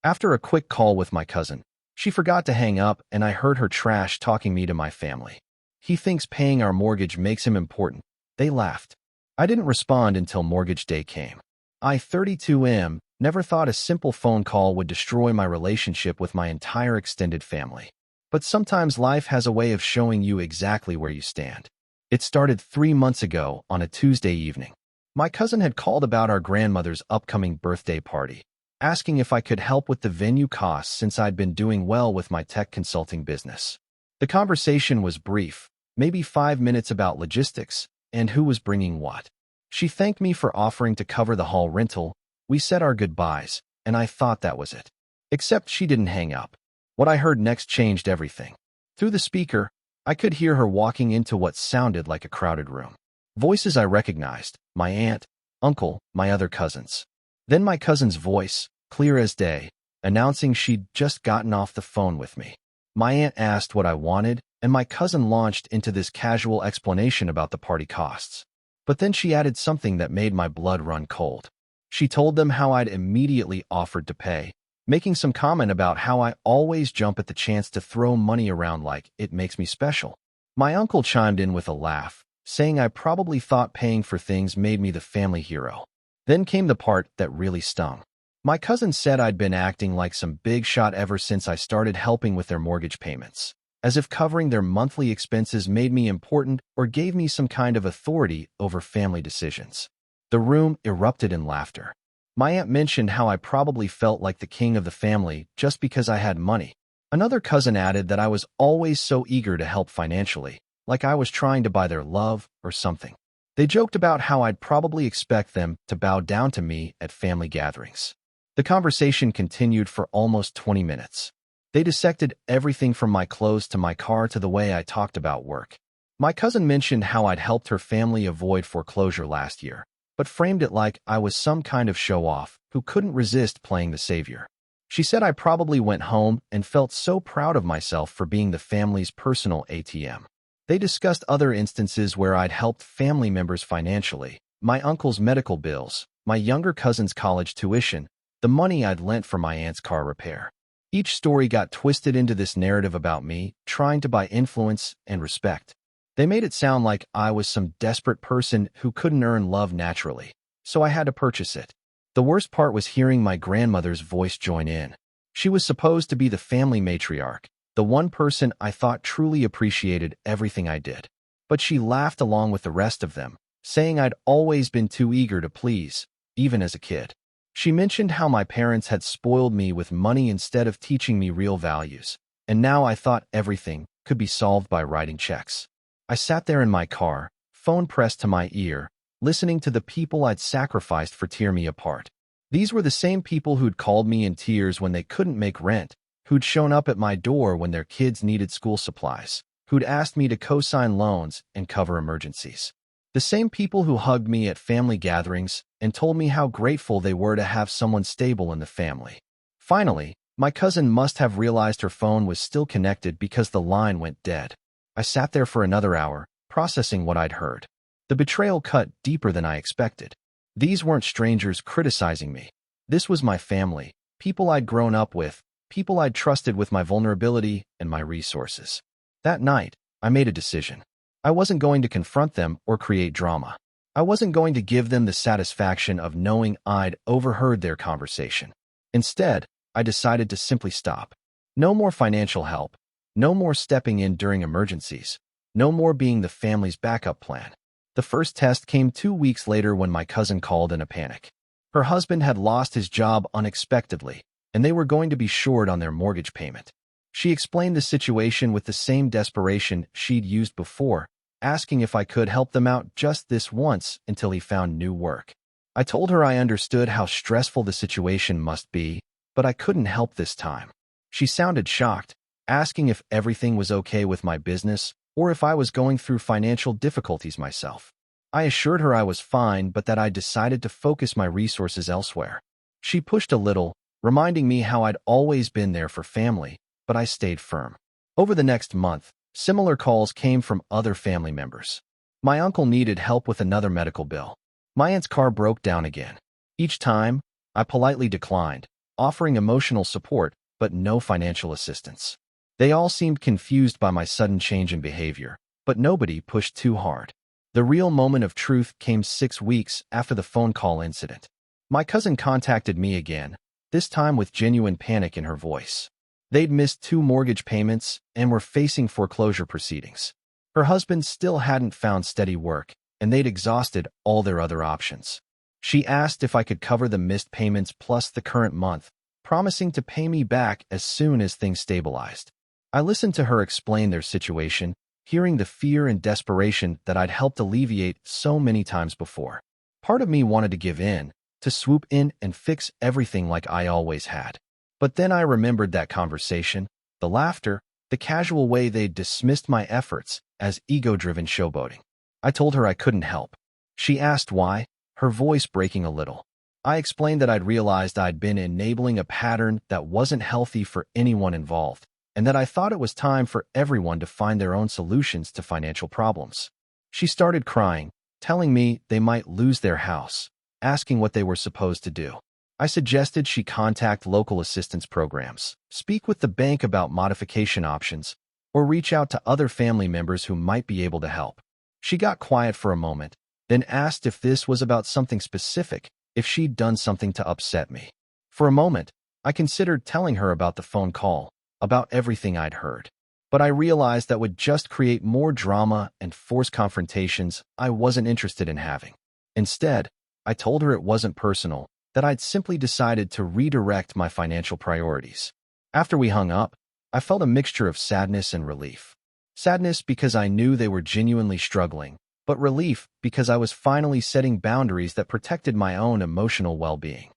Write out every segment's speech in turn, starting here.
After a quick call with my cousin, she forgot to hang up and I heard her trash talking me to my family. He thinks paying our mortgage makes him important. They laughed. I didn't respond until mortgage day came. I, 32M, never thought a simple phone call would destroy my relationship with my entire extended family. But sometimes life has a way of showing you exactly where you stand. It started 3 months ago on a Tuesday evening. My cousin had called about our grandmother's upcoming birthday party, asking if I could help with the venue costs since I'd been doing well with my tech consulting business. The conversation was brief, maybe 5 minutes about logistics and who was bringing what. She thanked me for offering to cover the hall rental. We said our goodbyes, and I thought that was it. Except she didn't hang up. What I heard next changed everything. Through the speaker, I could hear her walking into what sounded like a crowded room. Voices I recognized, my aunt, uncle, my other cousins. Then my cousin's voice, clear as day, announcing she'd just gotten off the phone with me. My aunt asked what I wanted, and my cousin launched into this casual explanation about the party costs. But then she added something that made my blood run cold. She told them how I'd immediately offered to pay, making some comment about how I always jump at the chance to throw money around like it makes me special. My uncle chimed in with a laugh, saying I probably thought paying for things made me the family hero. Then came the part that really stung. My cousin said I'd been acting like some big shot ever since I started helping with their mortgage payments, as if covering their monthly expenses made me important or gave me some kind of authority over family decisions. The room erupted in laughter. My aunt mentioned how I probably felt like the king of the family just because I had money. Another cousin added that I was always so eager to help financially, like I was trying to buy their love or something. They joked about how I'd probably expect them to bow down to me at family gatherings. The conversation continued for almost 20 minutes. They dissected everything from my clothes to my car to the way I talked about work. My cousin mentioned how I'd helped her family avoid foreclosure last year, but framed it like I was some kind of show-off who couldn't resist playing the savior. She said I probably went home and felt so proud of myself for being the family's personal ATM. They discussed other instances where I'd helped family members financially, my uncle's medical bills, my younger cousin's college tuition, the money I'd lent for my aunt's car repair. Each story got twisted into this narrative about me, trying to buy influence and respect. They made it sound like I was some desperate person who couldn't earn love naturally, so I had to purchase it. The worst part was hearing my grandmother's voice join in. She was supposed to be the family matriarch, the one person I thought truly appreciated everything I did. But she laughed along with the rest of them, saying I'd always been too eager to please, even as a kid. She mentioned how my parents had spoiled me with money instead of teaching me real values, and now I thought everything could be solved by writing checks. I sat there in my car, phone pressed to my ear, listening to the people I'd sacrificed for tear me apart. These were the same people who'd called me in tears when they couldn't make rent, who'd shown up at my door when their kids needed school supplies, who'd asked me to co-sign loans and cover emergencies. The same people who hugged me at family gatherings and told me how grateful they were to have someone stable in the family. Finally, my cousin must have realized her phone was still connected because the line went dead. I sat there for another hour, processing what I'd heard. The betrayal cut deeper than I expected. These weren't strangers criticizing me. This was my family, people I'd grown up with, people I'd trusted with my vulnerability and my resources. That night, I made a decision. I wasn't going to confront them or create drama. I wasn't going to give them the satisfaction of knowing I'd overheard their conversation. Instead, I decided to simply stop. No more financial help. No more stepping in during emergencies. No more being the family's backup plan. The first test came 2 weeks later when my cousin called in a panic. Her husband had lost his job unexpectedly, and they were going to be short on their mortgage payment. She explained the situation with the same desperation she'd used before, asking if I could help them out just this once until he found new work. I told her I understood how stressful the situation must be, but I couldn't help this time. She sounded shocked, asking if everything was okay with my business or if I was going through financial difficulties myself. I assured her I was fine, but that I decided to focus my resources elsewhere. She pushed a little, reminding me how I'd always been there for family, but I stayed firm. Over the next month, similar calls came from other family members. My uncle needed help with another medical bill. My aunt's car broke down again. Each time, I politely declined, offering emotional support, but no financial assistance. They all seemed confused by my sudden change in behavior, but nobody pushed too hard. The real moment of truth came 6 weeks after the phone call incident. My cousin contacted me again, this time with genuine panic in her voice. They'd missed 2 mortgage payments and were facing foreclosure proceedings. Her husband still hadn't found steady work, and they'd exhausted all their other options. She asked if I could cover the missed payments plus the current month, promising to pay me back as soon as things stabilized. I listened to her explain their situation, hearing the fear and desperation that I'd helped alleviate so many times before. Part of me wanted to give in, to swoop in and fix everything like I always had. But then I remembered that conversation, the laughter, the casual way they'd dismissed my efforts as ego-driven showboating. I told her I couldn't help. She asked why, her voice breaking a little. I explained that I'd realized I'd been enabling a pattern that wasn't healthy for anyone involved, and that I thought it was time for everyone to find their own solutions to financial problems. She started crying, telling me they might lose their house, asking what they were supposed to do. I suggested she contact local assistance programs, speak with the bank about modification options, or reach out to other family members who might be able to help. She got quiet for a moment, then asked if this was about something specific, if she'd done something to upset me. For a moment, I considered telling her about the phone call, about everything I'd heard. But I realized that would just create more drama and force confrontations I wasn't interested in having. Instead, I told her it wasn't personal, that I'd simply decided to redirect my financial priorities. After we hung up, I felt a mixture of sadness and relief. Sadness because I knew they were genuinely struggling, but relief because I was finally setting boundaries that protected my own emotional well-being.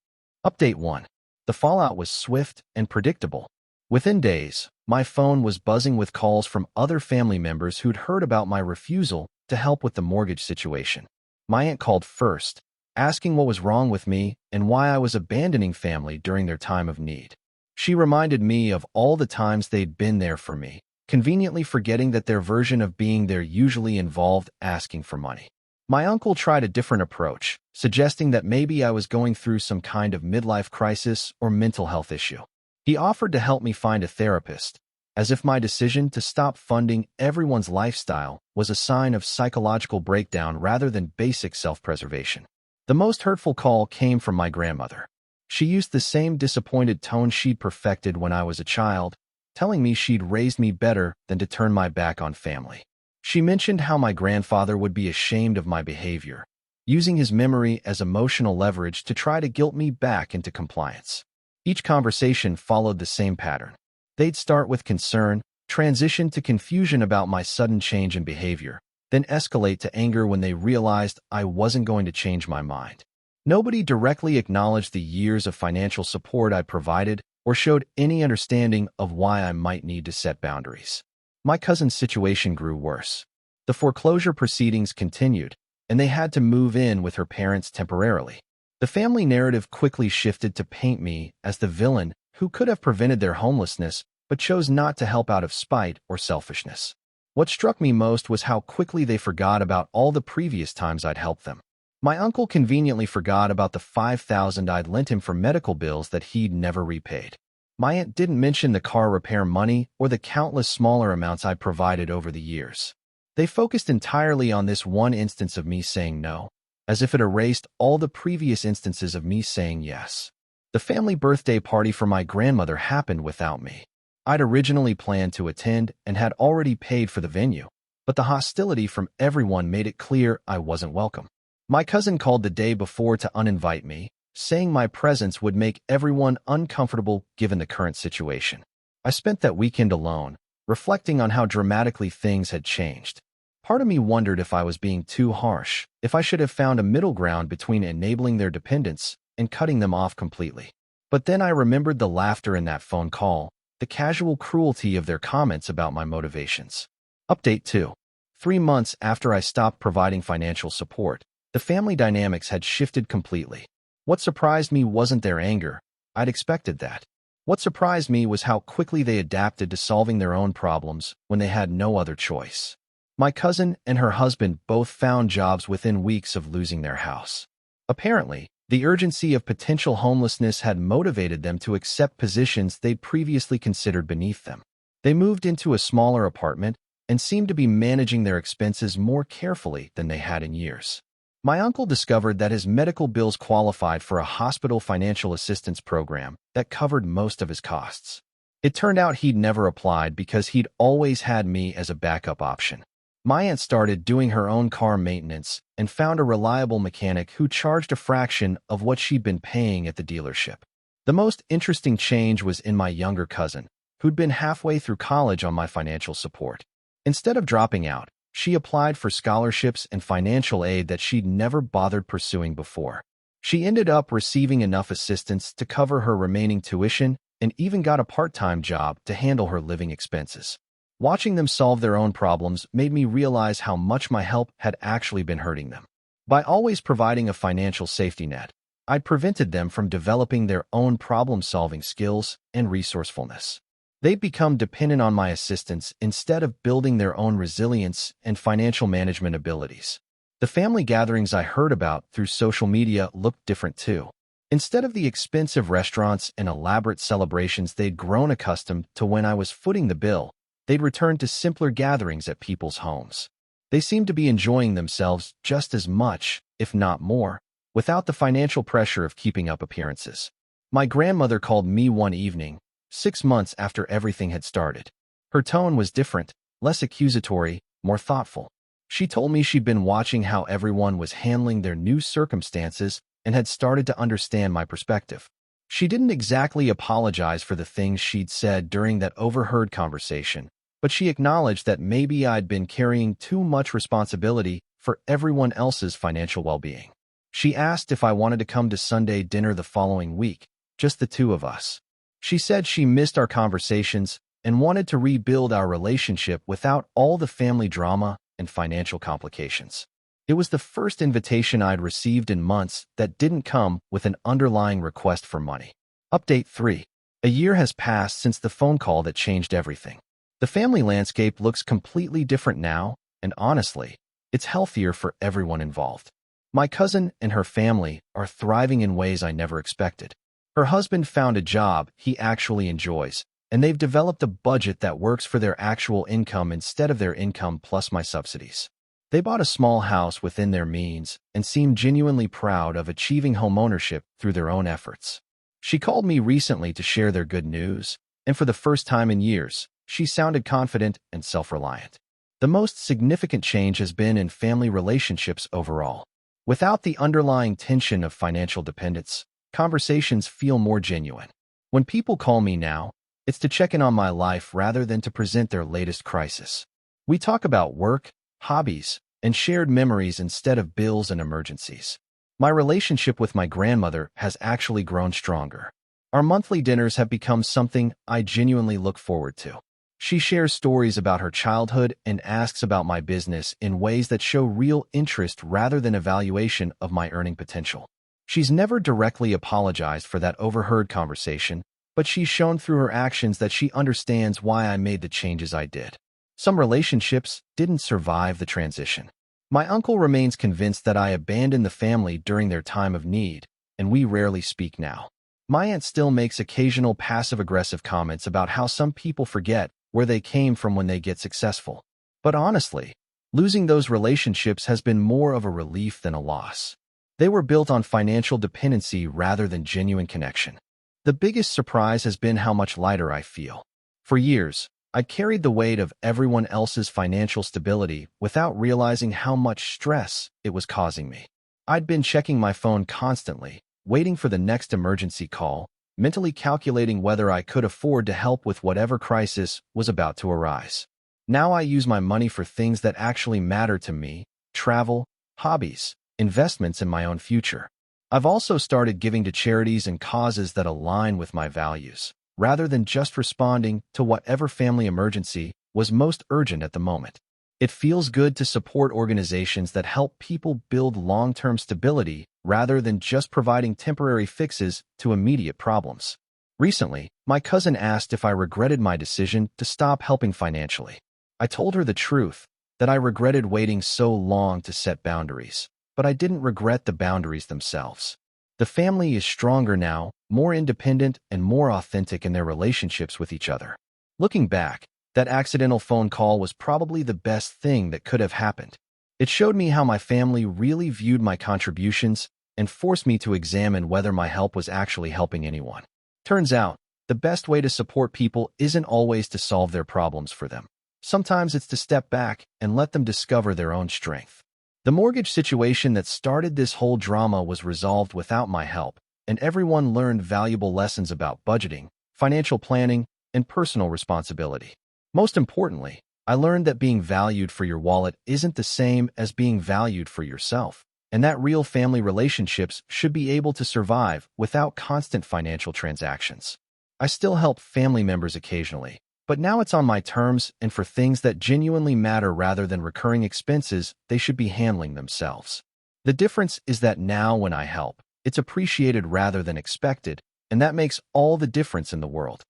Update 1. The fallout was swift and predictable. Within days, my phone was buzzing with calls from other family members who'd heard about my refusal to help with the mortgage situation. My aunt called first, asking what was wrong with me and why I was abandoning family during their time of need. She reminded me of all the times they'd been there for me, conveniently forgetting that their version of being there usually involved asking for money. My uncle tried a different approach, suggesting that maybe I was going through some kind of midlife crisis or mental health issue. He offered to help me find a therapist, as if my decision to stop funding everyone's lifestyle was a sign of psychological breakdown rather than basic self-preservation. The most hurtful call came from my grandmother. She used the same disappointed tone she'd perfected when I was a child, telling me she'd raised me better than to turn my back on family. She mentioned how my grandfather would be ashamed of my behavior, using his memory as emotional leverage to try to guilt me back into compliance. Each conversation followed the same pattern. They'd start with concern, transition to confusion about my sudden change in behavior, then escalate to anger when they realized I wasn't going to change my mind. Nobody directly acknowledged the years of financial support I provided or showed any understanding of why I might need to set boundaries. My cousin's situation grew worse. The foreclosure proceedings continued, and they had to move in with her parents temporarily. The family narrative quickly shifted to paint me as the villain who could have prevented their homelessness but chose not to help out of spite or selfishness. What struck me most was how quickly they forgot about all the previous times I'd helped them. My uncle conveniently forgot about the $5,000 I'd lent him for medical bills that he'd never repaid. My aunt didn't mention the car repair money or the countless smaller amounts I'd provided over the years. They focused entirely on this one instance of me saying no, as if it erased all the previous instances of me saying yes. The family birthday party for my grandmother happened without me. I'd originally planned to attend and had already paid for the venue, but the hostility from everyone made it clear I wasn't welcome. My cousin called the day before to uninvite me, saying my presence would make everyone uncomfortable given the current situation. I spent that weekend alone, reflecting on how dramatically things had changed. Part of me wondered if I was being too harsh, if I should have found a middle ground between enabling their dependence and cutting them off completely. But then I remembered the laughter in that phone call, the casual cruelty of their comments about my motivations. Update 2. 3 months after I stopped providing financial support, the family dynamics had shifted completely. What surprised me wasn't their anger. I'd expected that. What surprised me was how quickly they adapted to solving their own problems when they had no other choice. My cousin and her husband both found jobs within weeks of losing their house. Apparently, The urgency of potential homelessness had motivated them to accept positions they'd previously considered beneath them. They moved into a smaller apartment and seemed to be managing their expenses more carefully than they had in years. My uncle discovered that his medical bills qualified for a hospital financial assistance program that covered most of his costs. It turned out he'd never applied because he'd always had me as a backup option. My aunt started doing her own car maintenance and found a reliable mechanic who charged a fraction of what she'd been paying at the dealership. The most interesting change was in my younger cousin, who'd been halfway through college on my financial support. Instead of dropping out, she applied for scholarships and financial aid that she'd never bothered pursuing before. She ended up receiving enough assistance to cover her remaining tuition and even got a part-time job to handle her living expenses. Watching them solve their own problems made me realize how much my help had actually been hurting them. By always providing a financial safety net, I'd prevented them from developing their own problem-solving skills and resourcefulness. They'd become dependent on my assistance instead of building their own resilience and financial management abilities. The family gatherings I heard about through social media looked different too. Instead of the expensive restaurants and elaborate celebrations they'd grown accustomed to when I was footing the bill, they'd returned to simpler gatherings at people's homes. They seemed to be enjoying themselves just as much, if not more, without the financial pressure of keeping up appearances. My grandmother called me one evening, 6 months after everything had started. Her tone was different, less accusatory, more thoughtful. She told me she'd been watching how everyone was handling their new circumstances and had started to understand my perspective. She didn't exactly apologize for the things she'd said during that overheard conversation, but she acknowledged that maybe I'd been carrying too much responsibility for everyone else's financial well-being. She asked if I wanted to come to Sunday dinner the following week, just the two of us. She said she missed our conversations and wanted to rebuild our relationship without all the family drama and financial complications. It was the first invitation I'd received in months that didn't come with an underlying request for money. Update 3. A year has passed since the phone call that changed everything. The family landscape looks completely different now, and honestly, it's healthier for everyone involved. My cousin and her family are thriving in ways I never expected. Her husband found a job he actually enjoys, and they've developed a budget that works for their actual income instead of their income plus my subsidies. They bought a small house within their means and seem genuinely proud of achieving homeownership through their own efforts. She called me recently to share their good news, and for the first time in years, she sounded confident and self-reliant. The most significant change has been in family relationships overall. Without the underlying tension of financial dependence, conversations feel more genuine. When people call me now, it's to check in on my life rather than to present their latest crisis. We talk about work, hobbies, and shared memories instead of bills and emergencies. My relationship with my grandmother has actually grown stronger. Our monthly dinners have become something I genuinely look forward to. She shares stories about her childhood and asks about my business in ways that show real interest rather than evaluation of my earning potential. She's never directly apologized for that overheard conversation, but she's shown through her actions that she understands why I made the changes I did. Some relationships didn't survive the transition. My uncle remains convinced that I abandoned the family during their time of need, and we rarely speak now. My aunt still makes occasional passive-aggressive comments about how some people forget where they came from when they get successful. But honestly, losing those relationships has been more of a relief than a loss. They were built on financial dependency rather than genuine connection. The biggest surprise has been how much lighter I feel. For years, I carried the weight of everyone else's financial stability without realizing how much stress it was causing me. I'd been checking my phone constantly, waiting for the next emergency call, mentally calculating whether I could afford to help with whatever crisis was about to arise. Now I use my money for things that actually matter to me: travel, hobbies, investments in my own future. I've also started giving to charities and causes that align with my values, rather than just responding to whatever family emergency was most urgent at the moment. It feels good to support organizations that help people build long-term stability rather than just providing temporary fixes to immediate problems. Recently, my cousin asked if I regretted my decision to stop helping financially. I told her the truth, that I regretted waiting so long to set boundaries, but I didn't regret the boundaries themselves. The family is stronger now, more independent, and more authentic in their relationships with each other. Looking back, that accidental phone call was probably the best thing that could have happened. It showed me how my family really viewed my contributions and forced me to examine whether my help was actually helping anyone. Turns out, the best way to support people isn't always to solve their problems for them. Sometimes it's to step back and let them discover their own strength. The mortgage situation that started this whole drama was resolved without my help, and everyone learned valuable lessons about budgeting, financial planning, and personal responsibility. Most importantly, I learned that being valued for your wallet isn't the same as being valued for yourself, and that real family relationships should be able to survive without constant financial transactions. I still help family members occasionally, but now it's on my terms and for things that genuinely matter rather than recurring expenses they should be handling themselves. The difference is that now when I help, it's appreciated rather than expected, and that makes all the difference in the world.